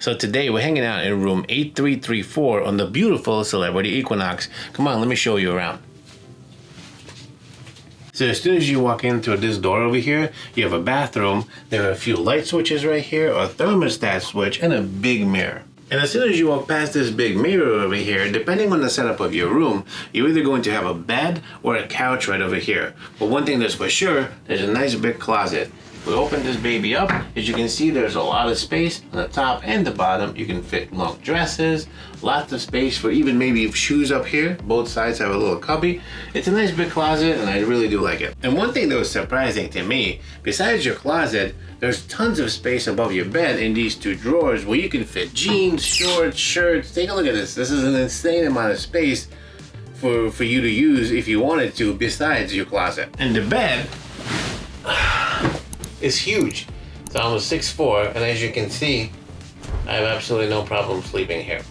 So today we're hanging out in room 8334 on the beautiful Celebrity Equinox. Come on, let me show you around. So as soon as you walk in through this door over here, you have a bathroom. There are a few light switches right here, a thermostat switch, and a big mirror. And as soon as you walk past this big mirror over here, depending on the setup of your room, you're either going to have a bed or a couch right over here. But one thing that's for sure, there's a nice big closet. We open this baby up. As you can see, there's a lot of space on the top and the bottom. You can fit long dresses, lots of space for even maybe shoes up here. Both sides have a little cubby. It's a nice big closet and I really do like it. And one thing that was surprising to me, besides your closet, there's tons of space above your bed in these two drawers where you can fit jeans, shorts, shirts. Take a look at this. This is an insane amount of space for you to use if you wanted to besides your closet. And the bed is huge. It's almost 6'4", and as you can see, I have absolutely no problem sleeping here.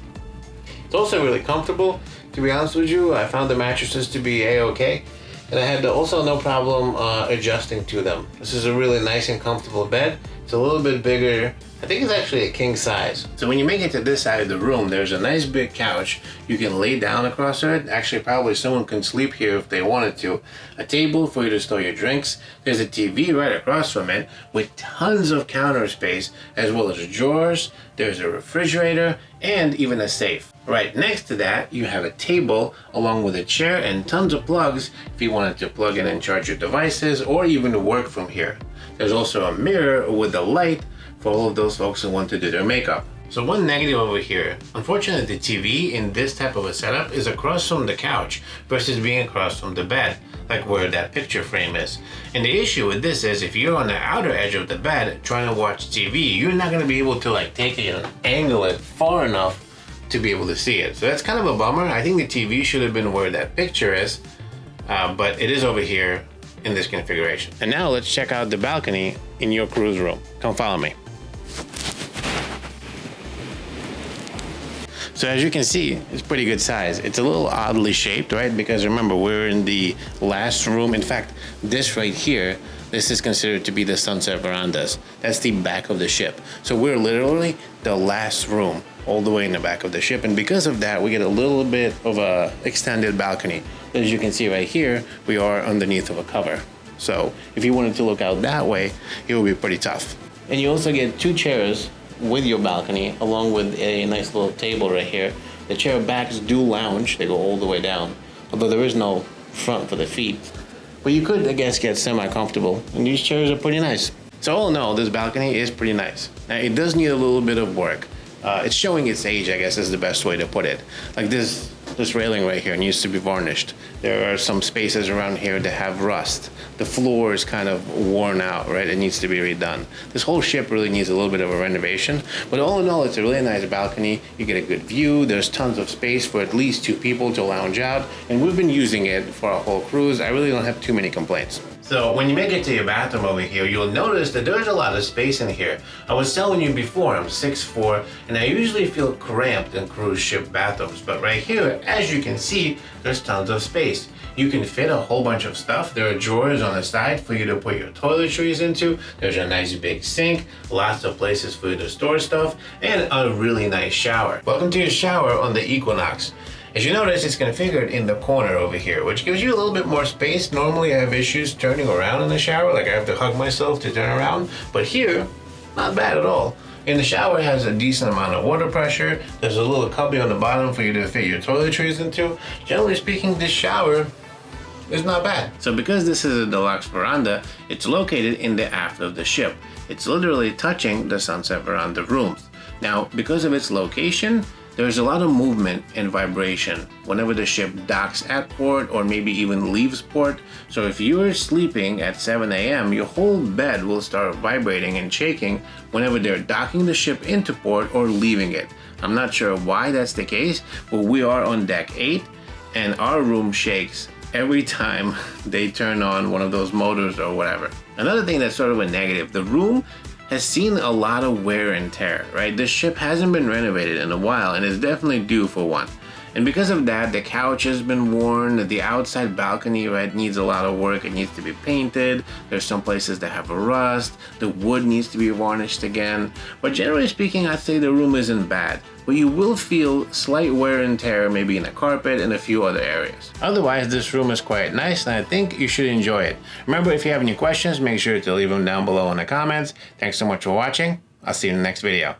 It's also really comfortable. To be honest with you, I found the mattresses to be a-okay, and I had also no problem adjusting to them. This is a really nice and comfortable bed. It's a little bit bigger. I think it's actually a king size. So when you make it to this side of the room, there's a nice big couch. You can lay down across it. Actually, probably someone can sleep here if they wanted to. A table for you to store your drinks. There's a TV right across from it with tons of counter space, as well as drawers. There's a refrigerator and even a safe. Right next to that, you have a table along with a chair and tons of plugs if you wanted to plug in and charge your devices or even to work from here. There's also a mirror with a light for all of those folks who want to do their makeup. So one negative over here, unfortunately the TV in this type of a setup is across from the couch versus being across from the bed, like where that picture frame is. And the issue with this is if you're on the outer edge of the bed trying to watch TV, you're not gonna be able to like take it and angle it far enough to be able to see it. So that's kind of a bummer. I think the TV should have been where that picture is, but it is over here in this configuration. And now let's check out the balcony in your cruise room. Come follow me. So as you can see, it's pretty good size. It's a little oddly shaped, right? Because remember, we're in the last room. In fact, this right here, this is considered to be the sunset verandas. That's the back of the ship. So we're literally the last room all the way in the back of the ship. And because of that, we get a little bit of a extended balcony. As you can see right here, we are underneath of a cover. So if you wanted to look out that way, it would be pretty tough. And you also get two chairs with your balcony, along with a nice little table right here. The chair backs do lounge, they go all the way down, although there is no front for the feet. But you could, I guess, get semi-comfortable, and these chairs are pretty nice. So all in all, this balcony is pretty nice. Now, it does need a little bit of work. It's showing its age, I guess is the best way to put it. Like this railing right here needs to be varnished. There are some spaces around here that have rust. The floor is kind of worn out, right? It needs to be redone. This whole ship really needs a little bit of a renovation, but all in all, it's a really nice balcony. You get a good view. There's tons of space for at least two people to lounge out, and we've been using it for our whole cruise. I really don't have too many complaints. So when you make it to your bathroom over here, you'll notice that there's a lot of space in here. I was telling you before, I'm 6'4", and I usually feel cramped in cruise ship bathrooms, but right here, as you can see, there's tons of space. You can fit a whole bunch of stuff. There are drawers on the side for you to put your toiletries into. There's a nice big sink, lots of places for you to store stuff, and a really nice shower. Welcome to your shower on the Equinox. As you notice, it's configured in the corner over here, which gives you a little bit more space. Normally I have issues turning around in the shower, like I have to hug myself to turn around, but here, not bad at all. And the shower has a decent amount of water pressure. There's a little cubby on the bottom for you to fit your toiletries into. Generally speaking, this shower is not bad. So because this is a deluxe veranda, it's located in the aft of the ship. It's literally touching the sunset veranda rooms. Now, because of its location, there's a lot of movement and vibration whenever the ship docks at port or maybe even leaves port. So if you're sleeping at 7 a.m., your whole bed will start vibrating and shaking whenever they're docking the ship into port or leaving it. I'm not sure why that's the case, but we are on deck 8 and our room shakes every time they turn on one of those motors or whatever. Another thing that's sort of a negative, the room has seen a lot of wear and tear, right? This ship hasn't been renovated in a while and is definitely due for one. And because of that, the couch has been worn. The outside balcony, right, needs a lot of work. It needs to be painted. There's some places that have a rust. The wood needs to be varnished again. But generally speaking, I'd say the room isn't bad. But you will feel slight wear and tear maybe in the carpet and a few other areas. Otherwise, this room is quite nice and I think you should enjoy it. Remember, if you have any questions, make sure to leave them down below in the comments. Thanks so much for watching. I'll see you in the next video.